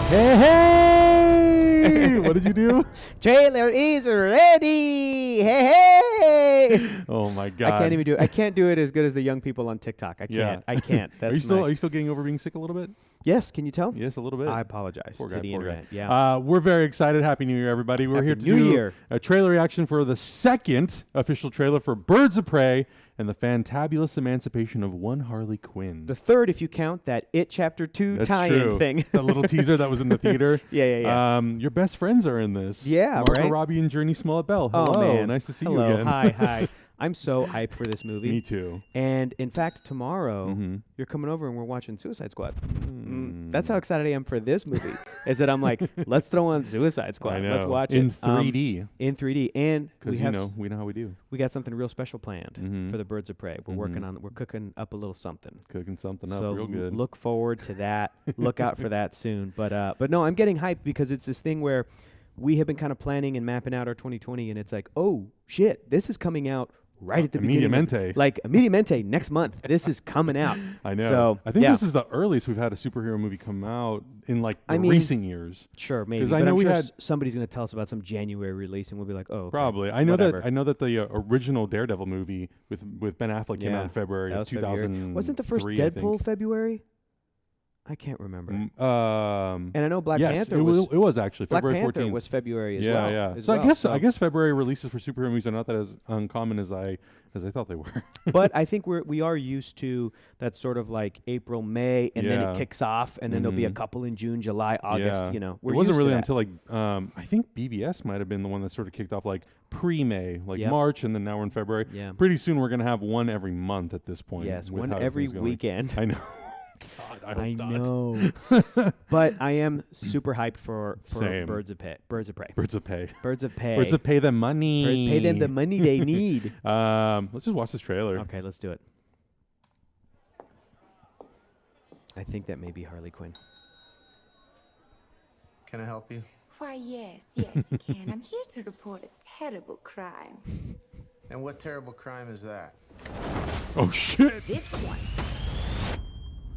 Hey! What did you do? Trailer is ready. Hey! Oh my god! I can't even do it. I can't do it as good as the young people on TikTok. I can't. Yeah. I can't. That's Are you still getting over being sick a little bit? Yes. Can you tell? Yes, a little bit. I apologize Poor to guy, the poor internet. guy. Yeah. We're very excited. Happy New Year, everybody. We're Happy here to New do Year. a trailer reaction for the second official trailer for Birds of Prey and the Fantabulous Emancipation of one Harley Quinn. The third, if you count that It Chapter 2 That's tie-in true. thing. That little teaser that was in the theater. Yeah. Your best friends are in this. Yeah, Margot right? Robbie and Journey Smollett-Bell. Hello. Oh, man. Nice to see Hello. you again. Hi. I'm so hyped for this movie. Me too. And in fact, tomorrow you're coming over and we're watching Suicide Squad. That's how excited I am for this movie. Is that I'm like, let's throw on Suicide Squad. I know. Let's watch in it 3D. In 3D, and Because we know how we do. we got something real special planned for the Birds of Prey. We're working on. We're cooking up a little something. Cooking something So up real good. look forward to that. Look out for that soon. But no, I'm getting hyped because it's this thing where we have been kind of planning and mapping out our 2020, and it's like, oh shit, this is coming out right at the beginning. Immediamente. Like immediamente next month. This is coming out. I know. So I think this is the earliest we've had a superhero movie come out in like recent years. Sure, maybe. 'Cause I know I'm we sure had somebody's going to tell us about some January release, and we'll be like, oh, okay, probably. I know whatever. that the original Daredevil movie with Ben Affleck came out in February that of was 2000. Wasn't the first Deadpool February? I can't remember. And I know Black Panther was. It was actually Black February Panther 14th. was February as well. Yeah. as So well. I guess February releases for superhero movies are not that as uncommon as I thought they were. But I think we are used to that sort of like April, May, and then it kicks off, and then there'll be a couple in June, July, August. Yeah. You know, it wasn't really until like I think BVS might have been the one that sort of kicked off like pre-May, like March, and then now we're in February. Yeah. Pretty soon we're gonna have one every month at this point. Yes, with one how every everything's going. weekend. I know. God, I hope not. know. But I am super hyped for Same. Birds of Prey. Birds of Prey. Birds of Prey. Birds of Pay them money. Pay them the money they need. Let's just watch this trailer. Okay, let's do it. I think that may be Harley Quinn. Can I help you? Why, yes, you can. I'm here to report a terrible crime. And what terrible crime is that? Oh shit! This one.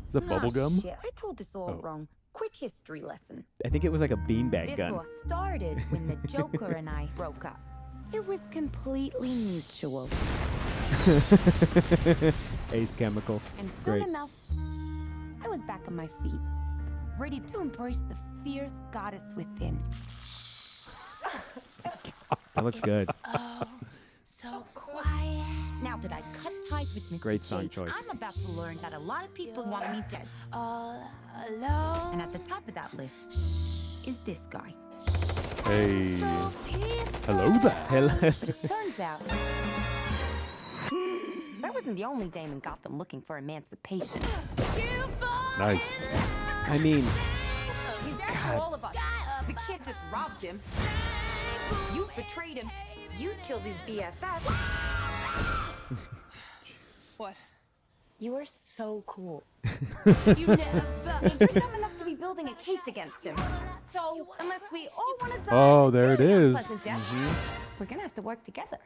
Is that bubblegum? Shit, I told this all wrong. Quick history lesson. I think it was like a beanbag This gun. all started when the Joker and I broke up. It was completely mutual. Ace Chemicals. And soon Great. enough, I was back on my feet, ready to embrace the fierce goddess within. That looks good. So quiet. Now that I cut ties with Mr. Great song J, choice. I'm about to learn that a lot of people want me dead. All alone. And at the top of that list is this guy. Hey. So Hello there. Hello. But it turns out that wasn't the only dame in Gotham looking for emancipation. Nice. I mean, He's after all of us. The kid just robbed him. You betrayed him. You killed his BFF. What? You are so cool. You never. You're dumb enough to be building a case against him. So, unless we all want to die, Oh, there it a is. pleasant death, we're gonna have to work together.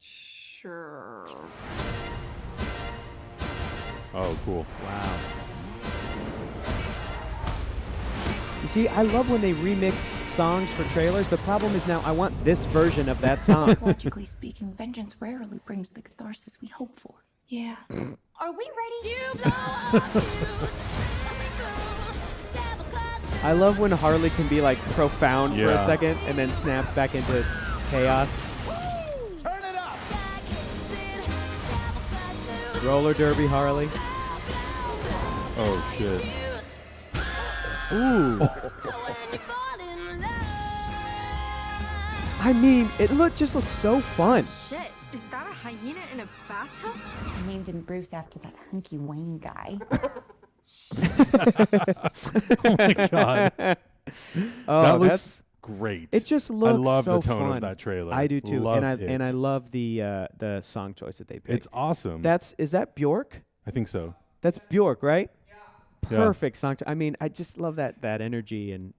Sure. Oh, cool. wow. You see, I love when they remix songs for trailers. The problem is now I want this version of that song. Psychologically speaking, vengeance rarely brings the catharsis we hope for. Yeah. Are we ready? I love when Harley can be like profound for a Yeah. second and then snaps back into chaos. Turn it up! Roller derby Harley. Oh shit. Ooh. I mean, it just looks so fun. Shit, is that a hyena in a bathtub? I named him Bruce after that hunky Wayne guy. Oh my god. Oh, That looks great. It just looks I love so the tone fun. of that trailer. I do too, Love and I it. love the song choice that they picked. It's awesome. Is that Bjork? I think so. That's Bjork, right? Yeah. Perfect song. I mean, I just love that energy and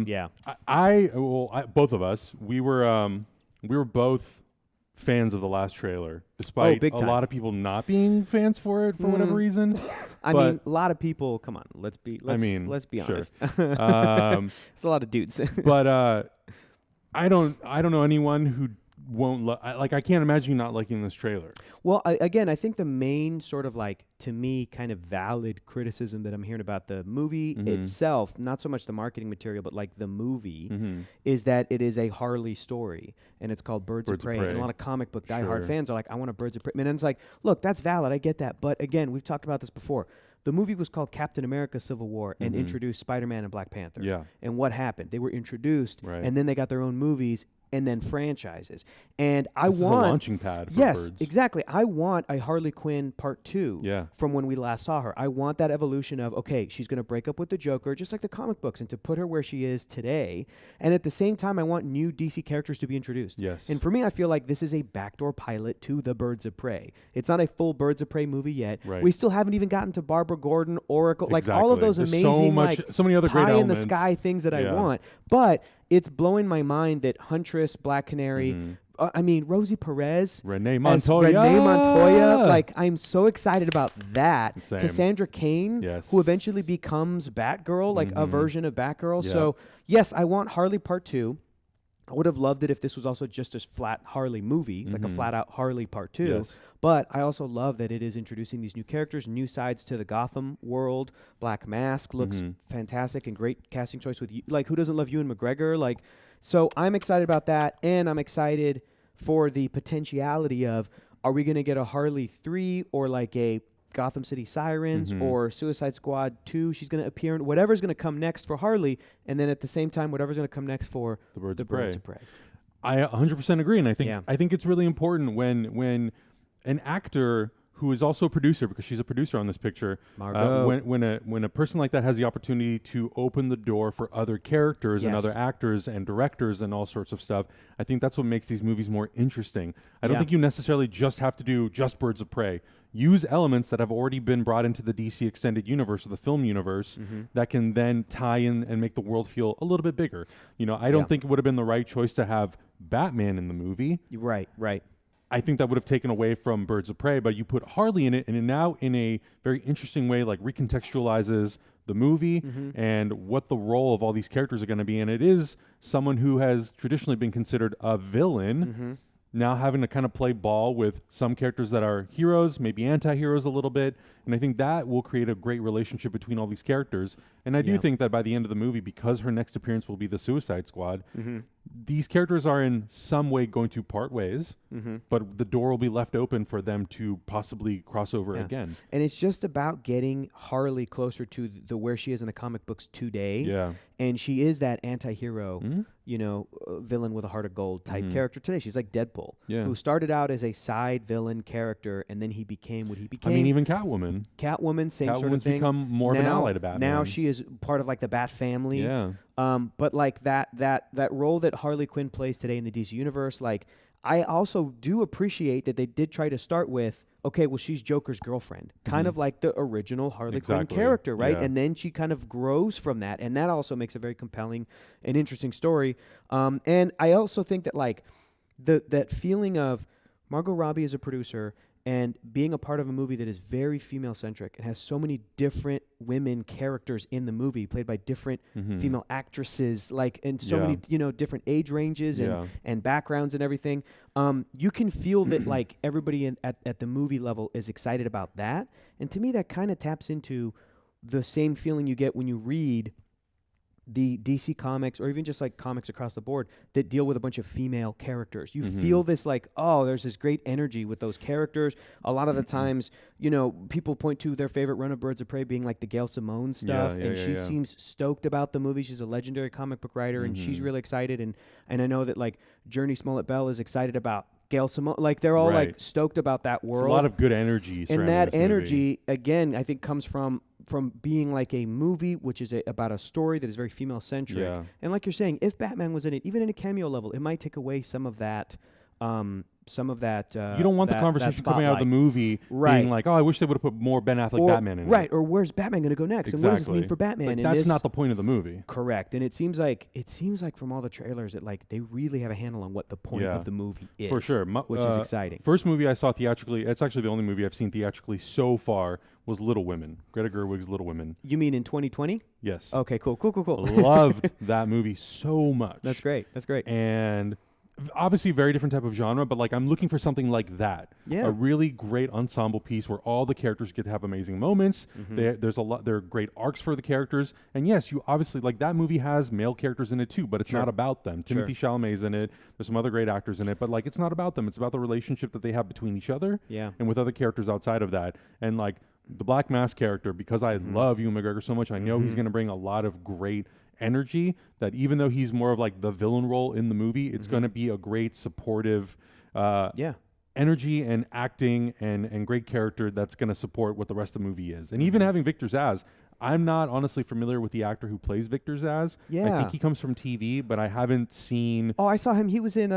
yeah. I both of us, we were both fans of the last trailer, despite big a time. lot of people not being fans for it for whatever reason. I But- mean, a lot of people. Come on, let's be sure. honest. Um, It's a lot of dudes. but I don't know anyone who won't I can't imagine you not liking this trailer. Well, I think the main sort of like, to me, kind of valid criticism that I'm hearing about the movie itself, not so much the marketing material, but like the movie, is that it is a Harley story, and it's called Birds of Prey. And a lot of comic book diehard Sure. fans are like, I want a Birds of Prey. And it's like, look, that's valid. I get that. But again, we've talked about this before. The movie was called Captain America Civil War and introduced Spider-Man and Black Panther. Yeah. And what happened? They were introduced, Right. and then they got their own movies and then franchises. And I This is a want launching pad for yes, Birds. exactly. I want a Harley Quinn Part 2 Yeah. from when we last saw her. I want that evolution of, okay, she's going to break up with the Joker, just like the comic books, and to put her where she is today. And at the same time, I want new DC characters to be introduced. Yes. And for me, I feel like this is a backdoor pilot to the Birds of Prey. It's not a full Birds of Prey movie yet. Right. We still haven't even gotten to Barbara Gordon, Oracle, like all of Exactly. those There's amazing, so many other great pie in the elements. sky things that I Yeah. want. But it's blowing my mind that Huntress, Black Canary, Rosie Perez, Renee as Montoya. Renee Montoya. Like, I'm so excited about that. Same. Cassandra Cain, Yes. who eventually becomes Batgirl, like a version of Batgirl. Yeah. So, yes, I want Harley Part 2. I would have loved it if this was also just a flat Harley movie, like a flat-out Harley Part 2. Yes. But I also love that it is introducing these new characters, new sides to the Gotham world. Black Mask looks fantastic and great casting choice with, like, who doesn't love Ewan McGregor? Like, so I'm excited about that, and I'm excited for the potentiality of, are we going to get a Harley 3 or like a Gotham City Sirens or Suicide Squad 2? She's going to appear in whatever's going to come next for Harley, and then at the same time, whatever's going to come next for The Birds of Birds Prey. of Prey. I 100% agree, and Yeah. I think it's really important when an actor who is also a producer, because she's a producer on this picture, Margot. when a person like that has the opportunity to open the door for other characters and Yes. other actors and directors and all sorts of stuff, I think that's what makes these movies more interesting. I don't Yeah. think you necessarily just have to do just Birds of Prey. Use elements that have already been brought into the DC extended universe or the film universe that can then tie in and make the world feel a little bit bigger. You know, I don't Yeah. think it would have been the right choice to have Batman in the movie. Right. I think that would have taken away from Birds of Prey, but you put Harley in it, and it now in a very interesting way, like recontextualizes the movie and what the role of all these characters are going to be. And it is someone who has traditionally been considered a villain, now having to kind of play ball with some characters that are heroes, maybe anti-heroes a little bit. And I think that will create a great relationship between all these characters. And I do think that by the end of the movie, because her next appearance will be the Suicide Squad, these characters are in some way going to part ways, but the door will be left open for them to possibly cross over again. And it's just about getting Harley closer to the where she is in the comic books today. Yeah. And she is that anti-hero, villain with a heart of gold type character today. She's like Deadpool, Yeah. who started out as a side villain character, and then he became what he became. I mean, even Catwoman. Catwoman, same sort of Catwoman's thing. become more of an ally to Batman. Now she is part of like the Bat family. Yeah. But like that role that Harley Quinn plays today in the DC universe, like, I also do appreciate that they did try to start with, okay, well, she's Joker's girlfriend, kind of like the original Harley Exactly. Quinn character, right? Yeah. And then she kind of grows from that, and that also makes a very compelling and interesting story. And I also think that like that feeling of Margot Robbie as a producer and being a part of a movie that is very female-centric and has so many different women characters in the movie, played by different female actresses, like, and so Yeah. many, different age ranges Yeah. and backgrounds and everything. You can feel that, like, everybody at the movie level is excited about that. And to me, that kind of taps into the same feeling you get when you read the DC comics, or even just like comics across the board that deal with a bunch of female characters. You feel this like, oh, there's this great energy with those characters. A lot of the times, people point to their favorite run of Birds of Prey being like the Gail Simone stuff, and she seems stoked about the movie. She's a legendary comic book writer, and she's really excited. And I know that like Journey Smollett Bell is excited about Gail Simone. Like, they're all like Right. stoked about that world. It's a lot of good energy. And surrounding that this movie. energy, again, I think comes from being like a movie, which is about a story that is very female-centric. Yeah. And like you're saying, if Batman was in it, even in a cameo level, it might take away some of that some of that. You don't want the conversation coming out of the spotlight. movie Right. being like, oh, I wish they would have put more Ben Affleck Or, Batman in right, it. or where's Batman going to go next? And what does this mean for Batman? Like, And that's this- not the point of the movie. Correct. And it seems like from all the trailers that like they really have a handle on what the point Yeah. of the movie is. For sure. Which is exciting. First movie I saw theatrically, it's actually the only movie I've seen theatrically so far, was Little Women. Greta Gerwig's Little Women. You mean in 2020? Yes. Okay, cool. Loved that movie so much. That's great. And obviously very different type of genre, but like I'm looking for something like that. Yeah. A really great ensemble piece where all the characters get to have amazing moments. There's a lot, there are great arcs for the characters. And yes, you obviously, like that movie has male characters in it too, but it's not about them. Timothy Chalamet's in it. There's some other great actors in it, but like it's not about them. It's about the relationship that they have between each other and with other characters outside of that. And like the Black Mask character, because I love Ewan McGregor so much, I know he's going to bring a lot of great energy, that even though he's more of like the villain role in the movie, it's going to be a great supportive energy and acting and great character that's going to support what the rest of the movie is. And even having Victor Zsasz, I'm not honestly familiar with the actor who plays Victor Zsasz. I think he comes from TV, but I haven't seen... Oh, I saw him. He was in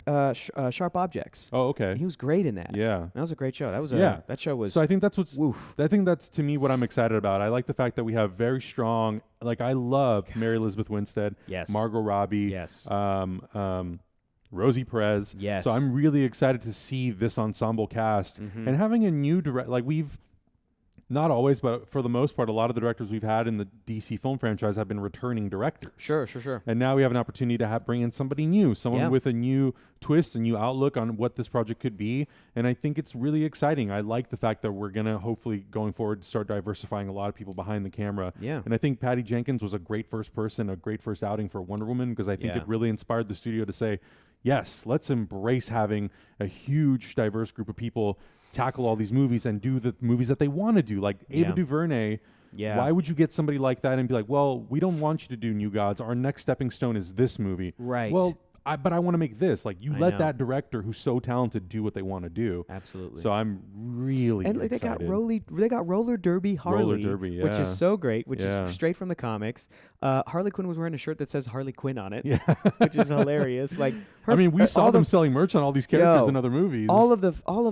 Sharp Objects. Oh, okay. He was great in that. Yeah. That was a great show. That was that show was... So I think that's what's... Woof. I think that's, to me, what I'm excited about. I like the fact that we have very strong... Like, I love Mary Elizabeth Winstead. Yes. Margot Robbie. Yes. Rosie Perez. Yes. So I'm really excited to see this ensemble cast. And having a new direct... Like, we've... Not always, but for the most part, a lot of the directors we've had in the DC film franchise have been returning directors. Sure. And now we have an opportunity to bring in somebody new, someone with a new twist, a new outlook on what this project could be. And I think it's really exciting. I like the fact that we're going to hopefully going forward start diversifying a lot of people behind the camera. Yeah. And I think Patty Jenkins was a great first person, a great first outing for Wonder Woman, because I think it really inspired the studio to say, yes, let's embrace having a huge, diverse group of people tackle all these movies and do the movies that they want to do. Like Ava DuVernay, why would you get somebody like that and be like, well, we don't want you to do New Gods. Our next stepping stone is this movie. Right. Well, but I want to make this. Like, you let that director who's so talented do what they want to do. Absolutely. So I'm really and like, excited. they got Roller Derby Harley, Roller Derby, which is so great, which Yeah. is straight from the comics. Harley Quinn was wearing a shirt that says Harley Quinn on it, Yeah. which is hilarious. Like, I mean, we saw all them the- selling merch on all these characters in other movies. all of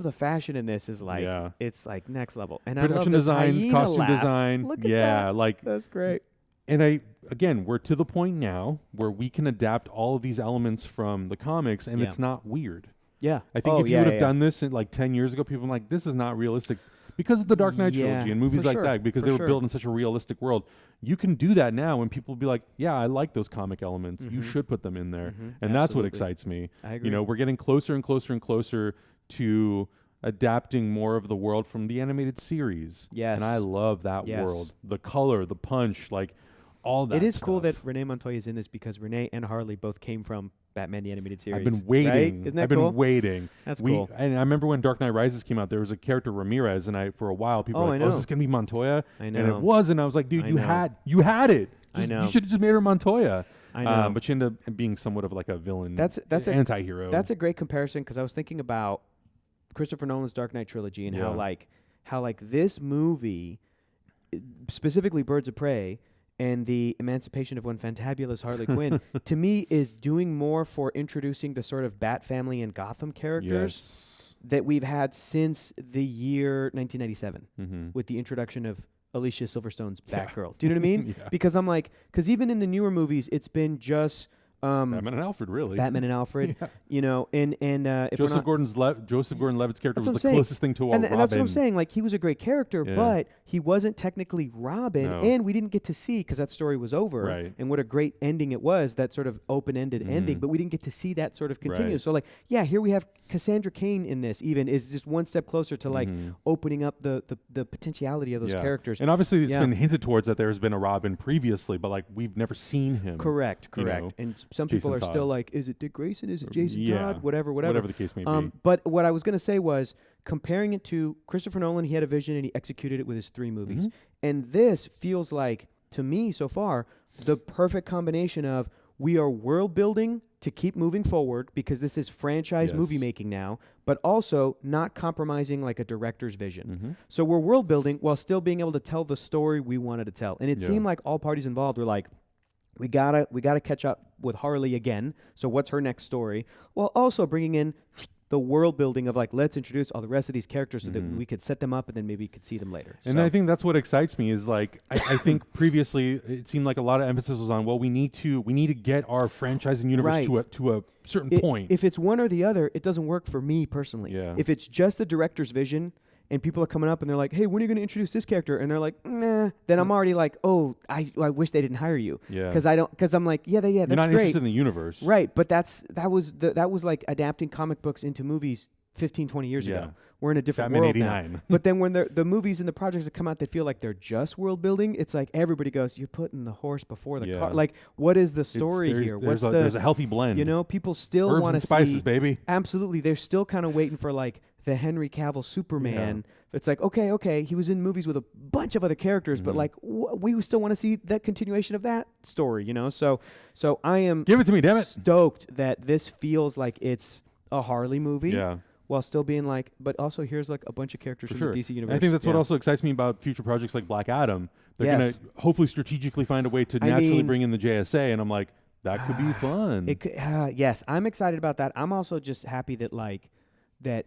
the fashion in this is like it's like next level. And Production I love this design, hyena costume laugh. design. Look at Yeah, that. like That's great. And again, we're to the point now where we can adapt all of these elements from the comics, and it's not weird. Yeah. I think if you would have done this in like 10 years ago, people were like, this is not realistic. Because of the Dark Knight trilogy and movies for like sure, that, because for they were sure. built in such a realistic world. You can do that now, and people will be like, yeah, I like those comic elements. You should put them in there. And that's what Absolutely. excites me. I agree. You know, we're getting closer and closer and closer to adapting more of the world from the animated series. Yes. And I love that Yes. world. The color, the punch, like all that It is cool stuff. that Renee Montoya is in this because Renee and Harley both came from Batman the Animated Series. I've been waiting. Right? Isn't that I've cool? been waiting. That's cool. And I remember when Dark Knight Rises came out, there was a character Ramirez, and for a while people were I like, "Oh, is know. this gonna be Montoya?" I And know. it was, and I was like, "Dude, I you know. had it. I know. You should have just made her Montoya." I know. But she ended up being somewhat of like a villain. That's a anti-hero. That's a great comparison because I was thinking about Christopher Nolan's Dark Knight trilogy and how this movie, specifically Birds of Prey, and the Emancipation of One Fantabulous Harley Quinn, to me is doing more for introducing the sort of Bat family and Gotham characters that we've had since the year 1997 with the introduction of Alicia Silverstone's Batgirl. Do you know what I mean? Because I'm like, because even in the newer movies, it's been just Batman and Alfred, really. Batman and Alfred, you know, and if we're Joseph not, Gordon-Levitt's character That's what was I'm the saying. closest thing to a and Robin. that's what I'm saying. Like, he was a great character, Yeah. but he wasn't technically Robin, No. and we didn't get to see because that story was over. Right. And what a great ending it was, that sort of open-ended ending. But we didn't get to see that sort of continue. Right. So, like, yeah, here we have Cassandra Cain in this. Even is just one step closer to like opening up the potentiality of those characters. And obviously, it's Yeah. been hinted towards that there's been a Robin previously, but like we've never seen him. Correct. you know, And some people Jason are Todd. still like, is it Dick Grayson? Is it Jason Yeah. Todd? Whatever. Whatever the case may be. But what I was going to say was comparing it to Christopher Nolan, he had a vision and he executed it with his 3 movies. And this feels like, to me so far, the perfect combination of we are world building to keep moving forward because this is franchise movie making now, but also not compromising like a director's vision. So we're world building while still being able to tell the story we wanted to tell. And it seemed like all parties involved were like, We gotta catch up with Harley again. So what's her next story? While also bringing in the world building of like, let's introduce all the rest of these characters so that we could set them up and then maybe we could see them later. And So- I think that's what excites me is like I think previously it seemed like a lot of emphasis was on, well, we need to get our franchise and universe Right. to a certain point. If it's one or the other, it doesn't work for me personally. Yeah. If it's just the director's vision and people are coming up and they're like, hey, when are you going to introduce this character? And they're like, nah, then I'm already like, oh, I wish they didn't hire you. Yeah. Because I'm like, yeah, You're that's not great. interested in the universe. Right, but that was like adapting comic books into movies 15, 20 years Yeah. ago. We're in a different Batman world 89. now. But then when the movies and the projects that come out that feel like they're just world building, it's like everybody goes, you're putting the horse before the Yeah. car. Like, what is the story There's- here? There's What's there's a healthy blend. you know, people still Herbs want and to spices, see. baby. Absolutely, they're still kind of waiting for like the Henry Cavill Superman. It's like, okay, he was in movies with a bunch of other characters, but like we still want to see that continuation of that story, you know. So I am Give it to me, damn it. stoked that this feels like it's a Harley movie. Yeah. While still being like, but also here's like a bunch of characters For from sure. the DC And universe. I think that's what Yeah. also excites me about future projects like Black Adam. They're Yes. going to hopefully strategically find a way to I naturally mean- bring in the JSA, and I'm like, that could be fun. It could, yes, I'm excited about that. I'm also just happy that that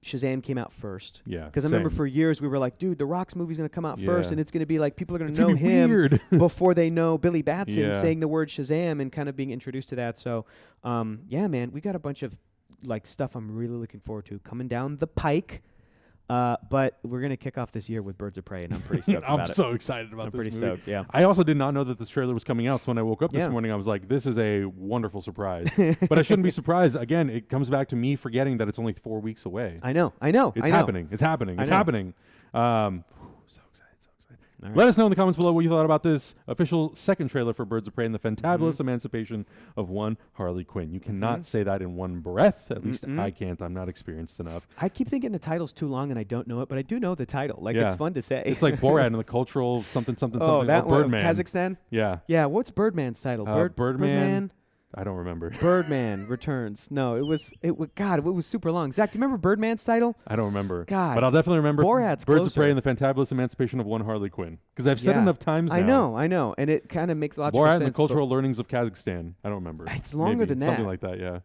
Shazam came out first. Yeah, Because I remember same. for years we were like, dude, The Rock's movie's going to come out first, Yeah. and it's going to be like people are going It's to know gonna be him weird. before they know Billy Batson Yeah. saying the word Shazam and kind of being introduced to that. So, yeah, man, we got a bunch of like stuff I'm really looking forward to coming down the pike. But we're going to kick off this year with Birds of Prey, and I'm pretty stoked I'm about it. so excited about I'm this pretty movie. stoked, yeah. I also did not know that this trailer was coming out, so when I woke up this Yeah. morning, I was like, this is a wonderful surprise. But I shouldn't be surprised. Again, it comes back to me forgetting that it's only 4 weeks away. I know. It's I know. happening. It's happening. I It's know. happening. So excited. All right. Let us know in the comments below what you thought about this official second trailer for Birds of Prey and the Fantabulous Mm-hmm. Emancipation of one Harley Quinn. You cannot say that in one breath. At least I can't. I'm not experienced enough. I keep thinking the title's too long and I don't know it, but I do know the title. Like, Yeah. it's fun to say. It's like Borat and the cultural something. oh, that or one. Birdman. Kazakhstan? Yeah. Yeah, what's Birdman's title? Birdman. I don't remember. Birdman Returns. No, it was God, it was super long. Zach, do you remember Birdman's title? I don't remember. God. But I'll definitely remember Borat's Birds of Prey closer. and the Fantabulous Emancipation of one Harley Quinn. Because I've said Yeah. enough times now. I know. And it kind of makes logical Borat sense. and the but- cultural learnings of Kazakhstan. I don't remember. It's longer Maybe. than Something that. like that, yeah.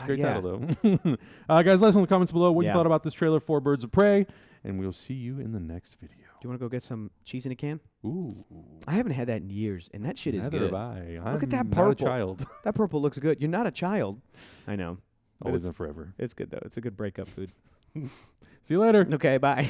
Great yeah. title, though. Guys, let us know in the comments below what you Yeah. thought about this trailer for Birds of Prey. And we'll see you in the next video. Do you want to go get some cheese in a can? Ooh. I haven't had that in years, and that shit is Neither good. have I. Look at that I'm not a purple. child. That purple looks good. You're not a child. I know. But Always it's, and forever. it's good, though. It's a good breakup food. See you later. Okay, bye.